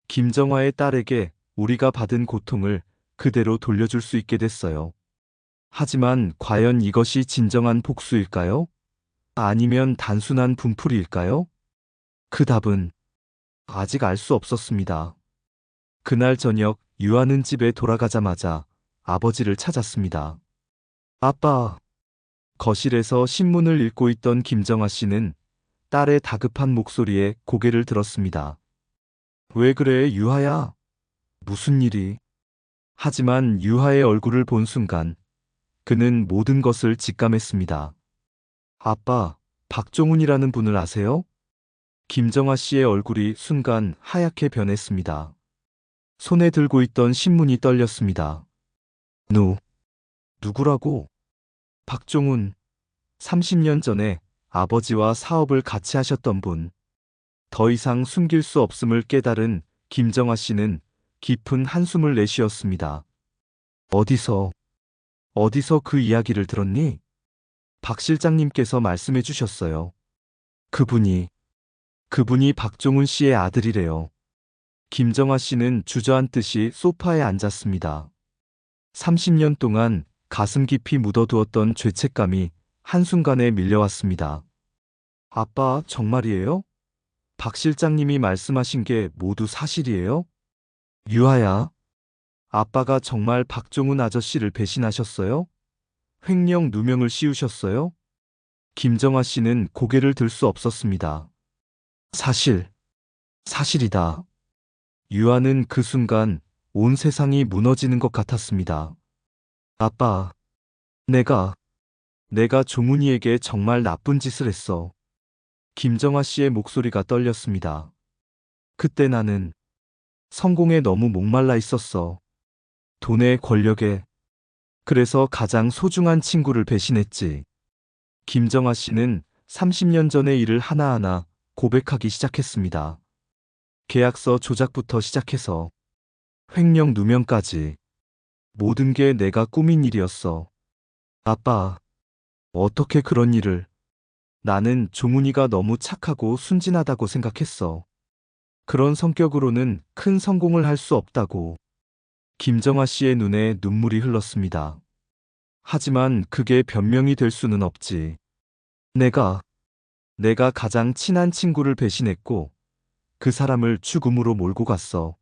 Speaker 1: 김정화의 딸에게 우리가 받은 고통을 그대로 돌려줄 수 있게 됐어요. 하지만 과연 이것이 진정한 복수일까요? 아니면 단순한 분풀이일까요? 그 답은 아직 알 수 없었습니다. 그날 저녁 유아는 집에 돌아가자마자 아버지를 찾았습니다. 아빠. 거실에서 신문을 읽고 있던 김정아 씨는 딸의 다급한 목소리에 고개를 들었습니다. 왜 그래, 유하야? 무슨 일이? 하지만 유하의 얼굴을 본 순간 그는 모든 것을 직감했습니다. 아빠, 박종훈이라는 분을 아세요? 김정아 씨의 얼굴이 순간 하얗게 변했습니다. 손에 들고 있던 신문이 떨렸습니다. 누구라고? 박종훈, 30년 전에 아버지와 사업을 같이 하셨던 분. 더 이상 숨길 수 없음을 깨달은 김정아 씨는 깊은 한숨을 내쉬었습니다. 어디서 그 이야기를 들었니? 박 실장님께서 말씀해 주셨어요. 그분이 박종훈 씨의 아들이래요. 김정아 씨는 주저앉듯이 소파에 앉았습니다. 30년 동안 가슴 깊이 묻어두었던 죄책감이 한순간에 밀려왔습니다. 아빠, 정말이에요? 박 실장님이 말씀하신 게 모두 사실이에요? 유아야, 아빠가 정말 박종훈 아저씨를 배신하셨어요? 횡령 누명을 씌우셨어요? 김정아 씨는 고개를 들 수 없었습니다. 사실이다. 유아는 그 순간 온 세상이 무너지는 것 같았습니다. 아빠, 내가 종훈이에게 정말 나쁜 짓을 했어. 김정아 씨의 목소리가 떨렸습니다. 그때 나는 성공에 너무 목말라 있었어. 돈에 권력에. 그래서 가장 소중한 친구를 배신했지. 김정아 씨는 30년 전의 일을 하나하나 고백하기 시작했습니다. 계약서 조작부터 시작해서 횡령 누명까지. 모든 게 내가 꾸민 일이었어. 아빠, 어떻게 그런 일을. 나는 종훈이가 너무 착하고 순진하다고 생각했어. 그런 성격으로는 큰 성공을 할 수 없다고. 김정아 씨의 눈에 눈물이 흘렀습니다. 하지만 그게 변명이 될 수는 없지. 내가 가장 친한 친구를 배신했고 그 사람을 죽음으로 몰고 갔어.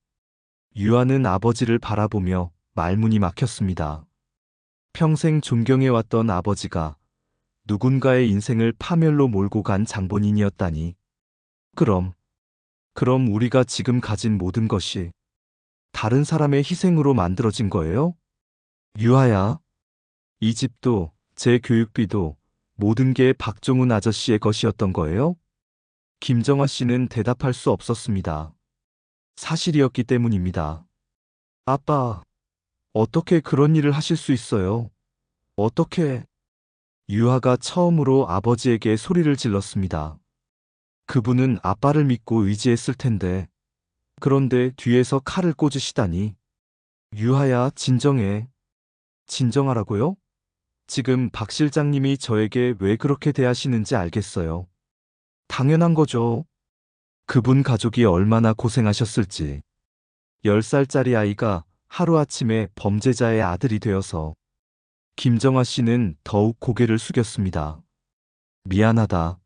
Speaker 1: 유아는 아버지를 바라보며 말문이 막혔습니다. 평생 존경해왔던 아버지가 누군가의 인생을 파멸로 몰고 간 장본인이었다니. 그럼 우리가 지금 가진 모든 것이 다른 사람의 희생으로 만들어진 거예요? 유아야, 이 집도 제 교육비도 모든 게 박종훈 아저씨의 것이었던 거예요? 김정아 씨는 대답할 수 없었습니다. 사실이었기 때문입니다. 아빠, 어떻게 그런 일을 하실 수 있어요? 어떻게? 유하가 처음으로 아버지에게 소리를 질렀습니다. 그분은 아빠를 믿고 의지했을 텐데. 그런데 뒤에서 칼을 꽂으시다니. 유하야, 진정해. 진정하라고요? 지금 박 실장님이 저에게 왜 그렇게 대하시는지 알겠어요. 당연한 거죠. 그분 가족이 얼마나 고생하셨을지. 10살짜리 아이가 하루아침에 범죄자의 아들이 되어서. 김정아 씨는 더욱 고개를 숙였습니다. 미안하다.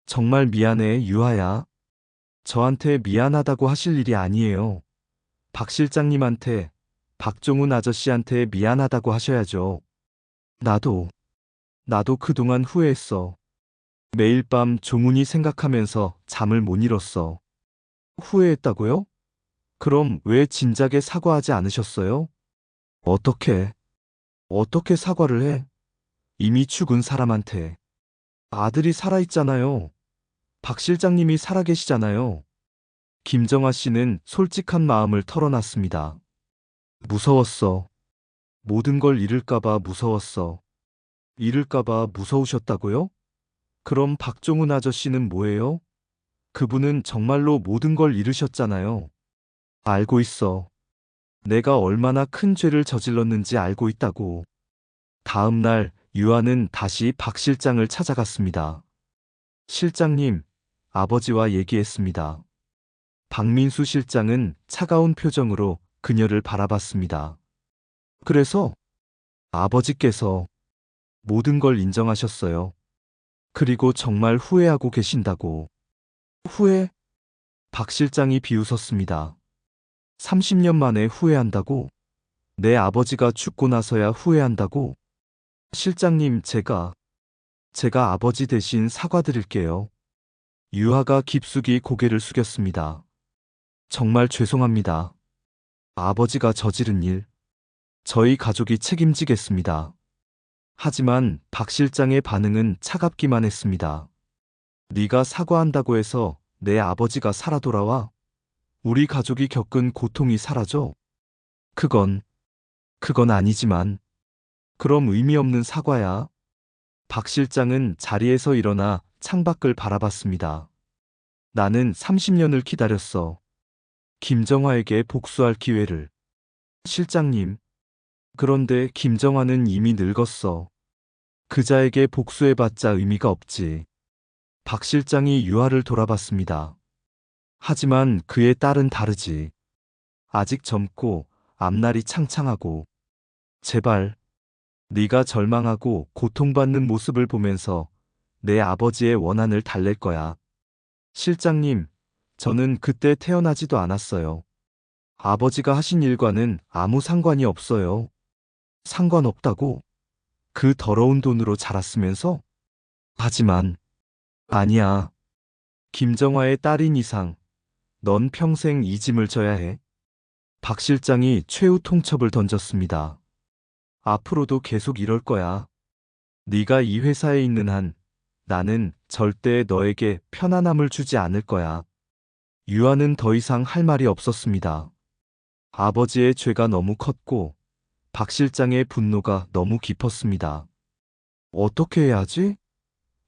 Speaker 1: 정말 미안해, 유하야. 저한테 미안하다고 하실 일이 아니에요. 박 실장님한테, 박종훈 아저씨한테 미안하다고 하셔야죠. 나도 그동안 후회했어. 매일 밤 종훈이 생각하면서 잠을 못 이뤘어. 후회했다고요? 그럼 왜 진작에 사과하지 않으셨어요? 어떻게 사과를 해? 이미 죽은 사람한테. 아들이 살아있잖아요. 박 실장님이 살아계시잖아요. 김정아 씨는 솔직한 마음을 털어놨습니다. 무서웠어. 모든 걸 잃을까봐 무서웠어. 잃을까봐 무서우셨다고요? 그럼 박종훈 아저씨는 뭐예요? 그분은 정말로 모든 걸 잃으셨잖아요. 알고 있어. 내가 얼마나 큰 죄를 저질렀는지 알고 있다고. 다음 날 유아는 다시 박 실장을 찾아갔습니다. 실장님, 아버지와 얘기했습니다. 박민수 실장은 차가운 표정으로 그녀를 바라봤습니다. 그래서 아버지께서 모든 걸 인정하셨어요. 그리고 정말 후회하고 계신다고. 후회? 박 실장이 비웃었습니다. 30년 만에 후회한다고? 내 아버지가 죽고 나서야 후회한다고? 실장님, 제가 아버지 대신 사과드릴게요. 유아가 깊숙이 고개를 숙였습니다. 정말 죄송합니다. 아버지가 저지른 일, 저희 가족이 책임지겠습니다. 하지만 박 실장의 반응은 차갑기만 했습니다. 네가 사과한다고 해서 내 아버지가 살아 돌아와? 우리 가족이 겪은 고통이 사라져? 그건 아니지만. 그럼 의미 없는 사과야. 박 실장은 자리에서 일어나 창밖을 바라봤습니다. 나는 30년을 기다렸어. 김정화에게 복수할 기회를. 실장님. 그런데 김정화는 이미 늙었어. 그자에게 복수해봤자 의미가 없지. 박 실장이 유아를 돌아봤습니다. 하지만 그의 딸은 다르지. 아직 젊고 앞날이 창창하고. 제발, 네가 절망하고 고통받는 모습을 보면서 내 아버지의 원한을 달랠 거야. 실장님, 저는 그때 태어나지도 않았어요. 아버지가 하신 일과는 아무 상관이 없어요. 상관없다고? 그 더러운 돈으로 자랐으면서? 하지만, 아니야. 김정화의 딸인 이상, 넌 평생 이 짐을 져야 해. 박 실장이 최후 통첩을 던졌습니다. 앞으로도 계속 이럴 거야. 네가 이 회사에 있는 한, 나는 절대 너에게 편안함을 주지 않을 거야. 유아는 더 이상 할 말이 없었습니다. 아버지의 죄가 너무 컸고, 박 실장의 분노가 너무 깊었습니다. 어떻게 해야 하지?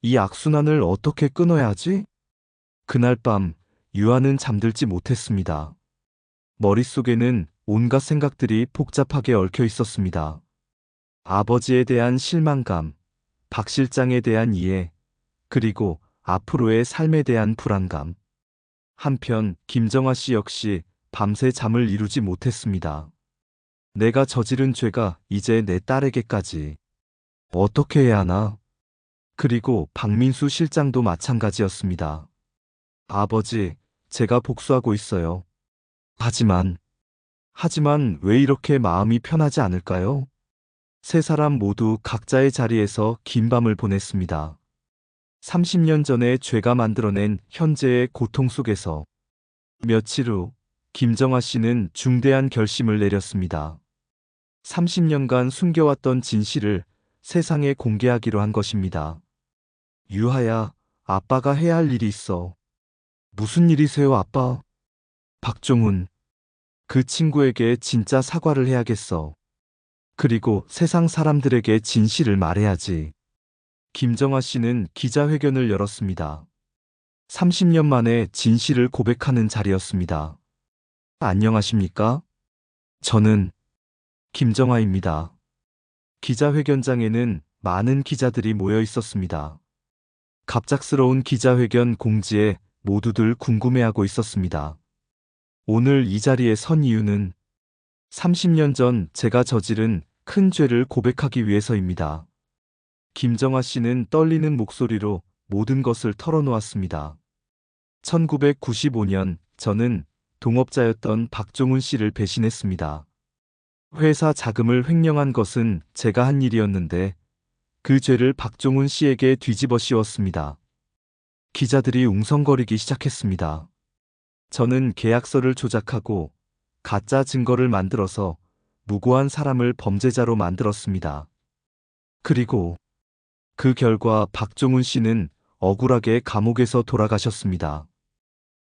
Speaker 1: 이 악순환을 어떻게 끊어야 하지? 그날 밤, 유아는 잠들지 못했습니다. 머릿속에는 온갖 생각들이 복잡하게 얽혀 있었습니다. 아버지에 대한 실망감, 박 실장에 대한 이해, 그리고 앞으로의 삶에 대한 불안감. 한편 김정아 씨 역시 밤새 잠을 이루지 못했습니다. 내가 저지른 죄가 이제 내 딸에게까지. 어떻게 해야 하나? 그리고 박민수 실장도 마찬가지였습니다. 아버지, 제가 복수하고 있어요. 하지만 왜 이렇게 마음이 편하지 않을까요? 세 사람 모두 각자의 자리에서 긴 밤을 보냈습니다. 30년 전에 죄가 만들어낸 현재의 고통 속에서. 며칠 후, 김정아 씨는 중대한 결심을 내렸습니다. 30년간 숨겨왔던 진실을 세상에 공개하기로 한 것입니다. 유하야, 아빠가 해야 할 일이 있어. 무슨 일이세요, 아빠? 박종훈, 그 친구에게 진짜 사과를 해야겠어. 그리고 세상 사람들에게 진실을 말해야지. 김정아 씨는 기자회견을 열었습니다. 30년 만에 진실을 고백하는 자리였습니다. 안녕하십니까? 저는 김정아입니다. 기자회견장에는 많은 기자들이 모여 있었습니다. 갑작스러운 기자회견 공지에 모두들 궁금해하고 있었습니다. 오늘 이 자리에 선 이유는 30년 전 제가 저지른 큰 죄를 고백하기 위해서입니다. 김정아 씨는 떨리는 목소리로 모든 것을 털어놓았습니다. 1995년 저는 동업자였던 박종훈 씨를 배신했습니다. 회사 자금을 횡령한 것은 제가 한 일이었는데 그 죄를 박종훈 씨에게 뒤집어 씌웠습니다. 기자들이 웅성거리기 시작했습니다. 저는 계약서를 조작하고 가짜 증거를 만들어서 무고한 사람을 범죄자로 만들었습니다. 그리고 그 결과 박종훈 씨는 억울하게 감옥에서 돌아가셨습니다.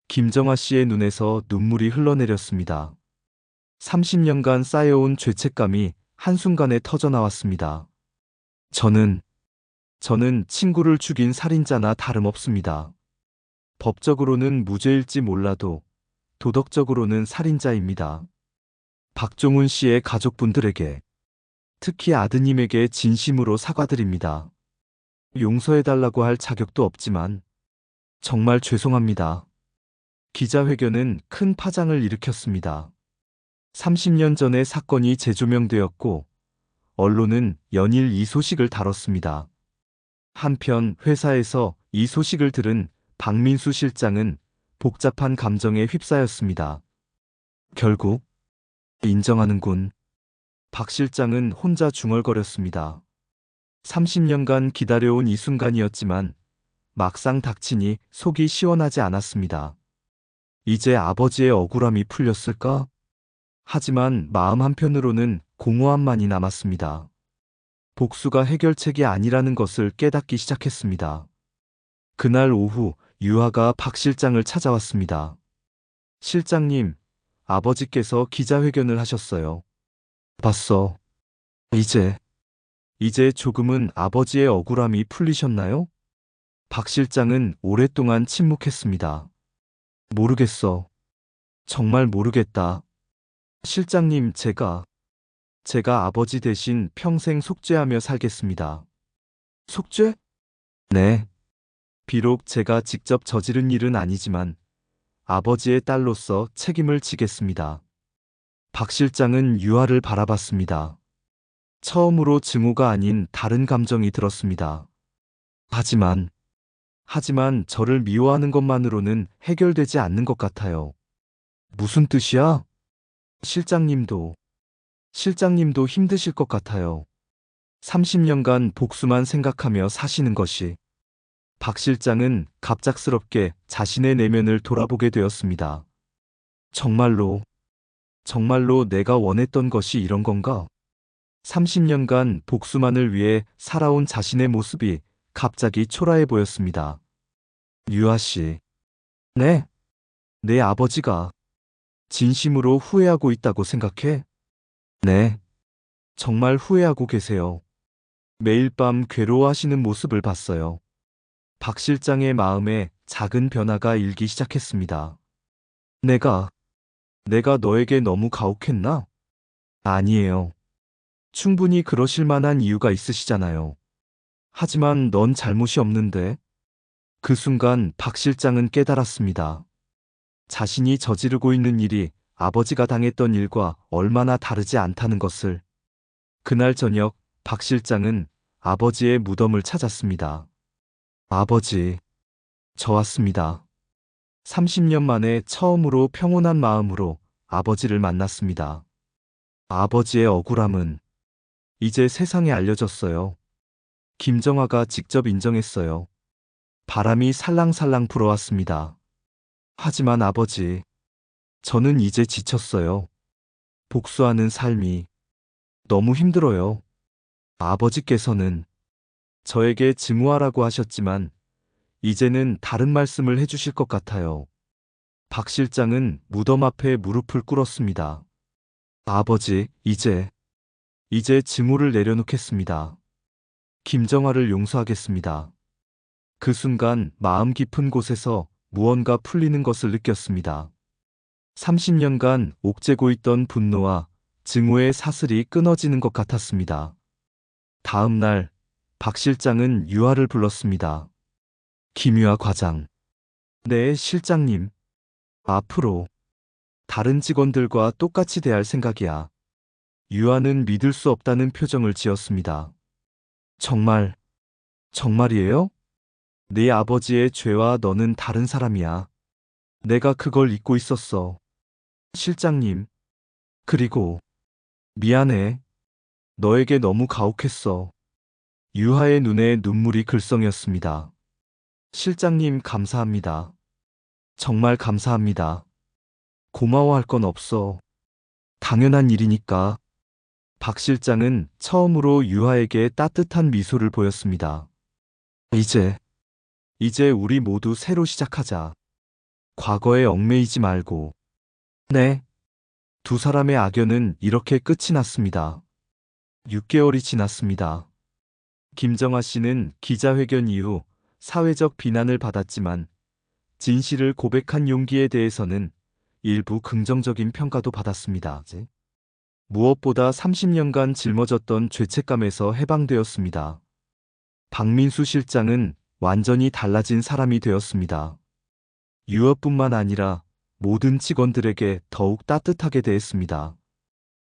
Speaker 1: 김정아 씨의 눈에서 눈물이 흘러내렸습니다. 30년간 쌓여온 죄책감이 한순간에 터져나왔습니다. 저는 친구를 죽인 살인자나 다름없습니다. 법적으로는 무죄일지 몰라도 도덕적으로는 살인자입니다. 박종훈 씨의 가족분들에게, 특히 아드님에게 진심으로 사과드립니다. 용서해달라고 할 자격도 없지만 정말 죄송합니다. 기자회견은 큰 파장을 일으켰습니다. 30년 전의 사건이 재조명되었고 언론은 연일 이 소식을 다뤘습니다. 한편 회사에서 이 소식을 들은 박민수 실장은 복잡한 감정에 휩싸였습니다. 결국 인정하는군. 박 실장은 혼자 중얼거렸습니다. 30년간 기다려온 이 순간이었지만 막상 닥치니 속이 시원하지 않았습니다. 이제 아버지의 억울함이 풀렸을까? 하지만 마음 한편으로는 공허함만이 남았습니다. 복수가 해결책이 아니라는 것을 깨닫기 시작했습니다. 그날 오후 유하가 박 실장을 찾아왔습니다. 실장님, 아버지께서 기자회견을 하셨어요. 봤어. 이제 조금은 아버지의 억울함이 풀리셨나요? 박 실장은 오랫동안 침묵했습니다. 모르겠어. 정말 모르겠다. 실장님, 제가 아버지 대신 평생 속죄하며 살겠습니다. 속죄? 네. 비록 제가 직접 저지른 일은 아니지만 아버지의 딸로서 책임을 지겠습니다. 박 실장은 유아를 바라봤습니다. 처음으로 증오가 아닌 다른 감정이 들었습니다. 하지만 저를 미워하는 것만으로는 해결되지 않는 것 같아요. 무슨 뜻이야? 실장님도 힘드실 것 같아요. 30년간 복수만 생각하며 사시는 것이. 박 실장은 갑작스럽게 자신의 내면을 돌아보게 되었습니다. 정말로 내가 원했던 것이 이런 건가? 30년간 복수만을 위해 살아온 자신의 모습이 갑자기 초라해 보였습니다. 유아 씨. 네? 내 아버지가 진심으로 후회하고 있다고 생각해? 네. 정말 후회하고 계세요. 매일 밤 괴로워하시는 모습을 봤어요. 박 실장의 마음에 작은 변화가 일기 시작했습니다. 내가 너에게 너무 가혹했나? 아니에요. 충분히 그러실 만한 이유가 있으시잖아요. 하지만 넌 잘못이 없는데. 그 순간 박 실장은 깨달았습니다. 자신이 저지르고 있는 일이 아버지가 당했던 일과 얼마나 다르지 않다는 것을. 그날 저녁 박 실장은 아버지의 무덤을 찾았습니다. 아버지, 저 왔습니다. 30년 만에 처음으로 평온한 마음으로 아버지를 만났습니다. 아버지의 억울함은 이제 세상에 알려졌어요. 김정아가 직접 인정했어요. 바람이 살랑살랑 불어왔습니다. 하지만 아버지, 저는 이제 지쳤어요. 복수하는 삶이 너무 힘들어요. 아버지께서는 저에게 증오하라고 하셨지만 이제는 다른 말씀을 해주실 것 같아요. 박 실장은 무덤 앞에 무릎을 꿇었습니다. 아버지, 이제 증오를 내려놓겠습니다. 김정아를 용서하겠습니다. 그 순간 마음 깊은 곳에서 무언가 풀리는 것을 느꼈습니다. 30년간 옥죄고 있던 분노와 증오의 사슬이 끊어지는 것 같았습니다. 다음 날, 박 실장은 유아를 불렀습니다. 김유아 과장. 네, 실장님. 앞으로 다른 직원들과 똑같이 대할 생각이야. 유아는 믿을 수 없다는 표정을 지었습니다. 정말이에요? 네 아버지의 죄와 너는 다른 사람이야. 내가 그걸 잊고 있었어. 실장님. 그리고 미안해. 너에게 너무 가혹했어. 유하의 눈에 눈물이 글썽였습니다. 실장님 감사합니다. 정말 감사합니다. 고마워할 건 없어. 당연한 일이니까. 박 실장은 처음으로 유하에게 따뜻한 미소를 보였습니다. 이제 우리 모두 새로 시작하자. 과거에 얽매이지 말고. 네. 두 사람의 악연은 이렇게 끝이 났습니다. 6개월이 지났습니다. 김정아 씨는 기자회견 이후 사회적 비난을 받았지만 진실을 고백한 용기에 대해서는 일부 긍정적인 평가도 받았습니다. 무엇보다 30년간 짊어졌던 죄책감에서 해방되었습니다. 박민수 실장은 완전히 달라진 사람이 되었습니다. 유업뿐만 아니라 모든 직원들에게 더욱 따뜻하게 대했습니다.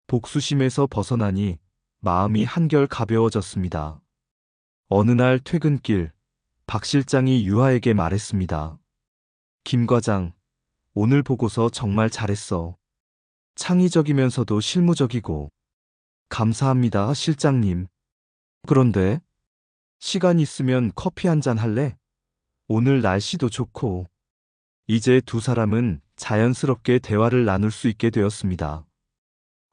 Speaker 1: 복수심에서 벗어나니 마음이 한결 가벼워졌습니다. 어느 날 퇴근길, 박 실장이 유아에게 말했습니다. 김 과장, 오늘 보고서 정말 잘했어. 창의적이면서도 실무적이고. 감사합니다, 실장님. 그런데 시간 있으면 커피 한 잔 할래? 오늘 날씨도 좋고. 이제 두 사람은 자연스럽게 대화를 나눌 수 있게 되었습니다.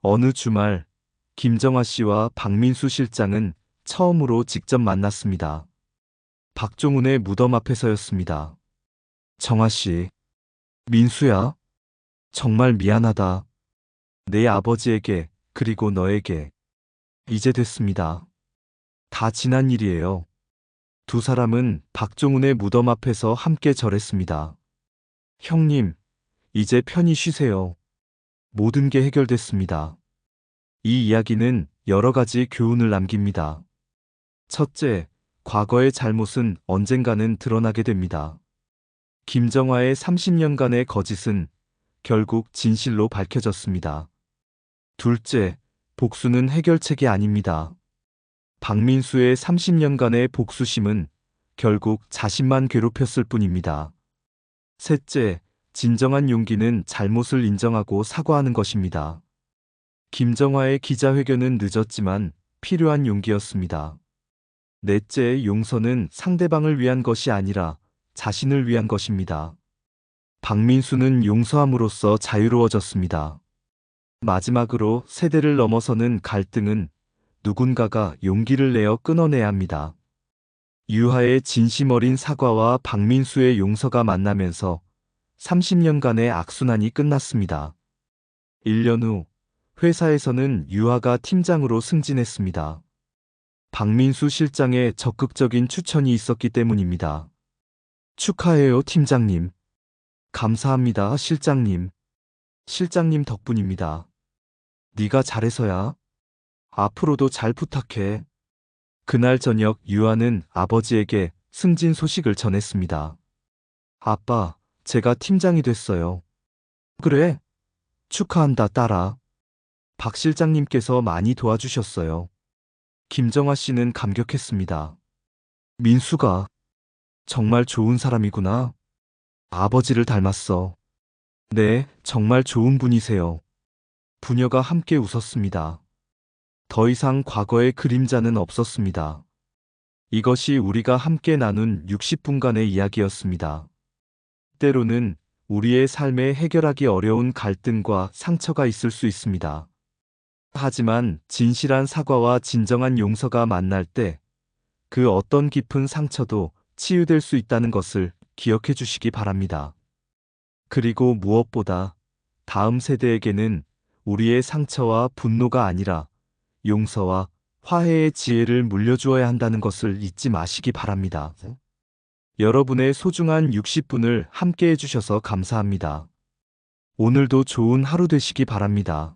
Speaker 1: 어느 주말, 김정아 씨와 박민수 실장은 처음으로 직접 만났습니다. 박종훈의 무덤 앞에서였습니다. 정아 씨, 민수야, 정말 미안하다. 내 아버지에게, 그리고 너에게. 이제 됐습니다. 다 지난 일이에요. 두 사람은 박종훈의 무덤 앞에서 함께 절했습니다. 형님, 이제 편히 쉬세요. 모든 게 해결됐습니다. 이 이야기는 여러 가지 교훈을 남깁니다. 첫째, 과거의 잘못은 언젠가는 드러나게 됩니다. 김정아의 30년간의 거짓은 결국 진실로 밝혀졌습니다. 둘째, 복수는 해결책이 아닙니다. 박민수의 30년간의 복수심은 결국 자신만 괴롭혔을 뿐입니다. 셋째, 진정한 용기는 잘못을 인정하고 사과하는 것입니다. 김정아의 기자회견은 늦었지만 필요한 용기였습니다. 넷째, 용서는 상대방을 위한 것이 아니라 자신을 위한 것입니다. 박민수는 용서함으로써 자유로워졌습니다. 마지막으로 세대를 넘어서는 갈등은 누군가가 용기를 내어 끊어내야 합니다. 유하의 진심 어린 사과와 박민수의 용서가 만나면서 30년간의 악순환이 끝났습니다. 1년 후 회사에서는 유하가 팀장으로 승진했습니다. 박민수 실장의 적극적인 추천이 있었기 때문입니다. 축하해요, 팀장님. 감사합니다, 실장님. 실장님 덕분입니다. 네가 잘해서야. 앞으로도 잘 부탁해. 그날 저녁 유아는 아버지에게 승진 소식을 전했습니다. 아빠, 제가 팀장이 됐어요. 그래? 축하한다, 딸아. 박 실장님께서 많이 도와주셨어요. 김정아 씨는 감격했습니다. 민수가 정말 좋은 사람이구나. 아버지를 닮았어. 네, 정말 좋은 분이세요. 부녀가 함께 웃었습니다. 더 이상 과거의 그림자는 없었습니다. 이것이 우리가 함께 나눈 60분간의 이야기였습니다. 때로는 우리의 삶에 해결하기 어려운 갈등과 상처가 있을 수 있습니다. 하지만 진실한 사과와 진정한 용서가 만날 때 그 어떤 깊은 상처도 치유될 수 있다는 것을 기억해 주시기 바랍니다. 그리고 무엇보다 다음 세대에게는 우리의 상처와 분노가 아니라 용서와 화해의 지혜를 물려주어야 한다는 것을 잊지 마시기 바랍니다. 여러분의 소중한 60분을 함께 해주셔서 감사합니다. 오늘도 좋은 하루 되시기 바랍니다.